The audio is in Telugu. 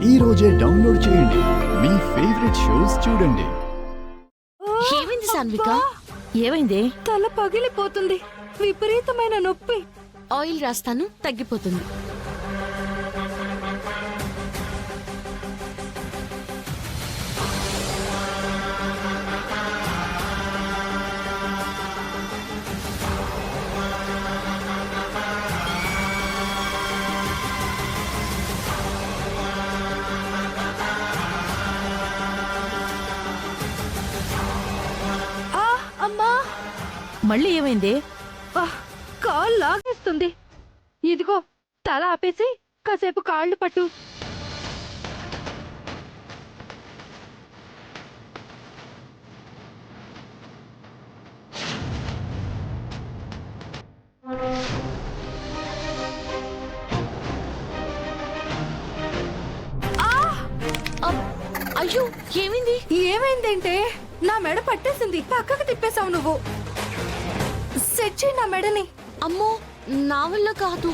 ఈ రోజే డౌన్లోడ్ చేయండి. మీ ఫేవరెట్ షోస్ చూడండి. ఏమైంది సాన్విక? ఏమైంది? తల పగిలిపోతుంది, విపరీతమైన నొప్పి. ఆయిల్ రాస్తాను, తగ్గిపోతుంది. అమ్మా, మళ్ళీ ఏమైంది? కాళ్ళు లాగేస్తుంది. ఇదిగో తల ఆపేసి కాసేపు కాళ్ళు పట్టు. అయ్యో, ఏమైంది? ఏమైందంటే నా మెడ పట్టేసింది. పక్కకు తిప్పేశావు నువ్వు. సెట్ చేయి నా మెడని. అమ్మో, నా వల్ల కాదు.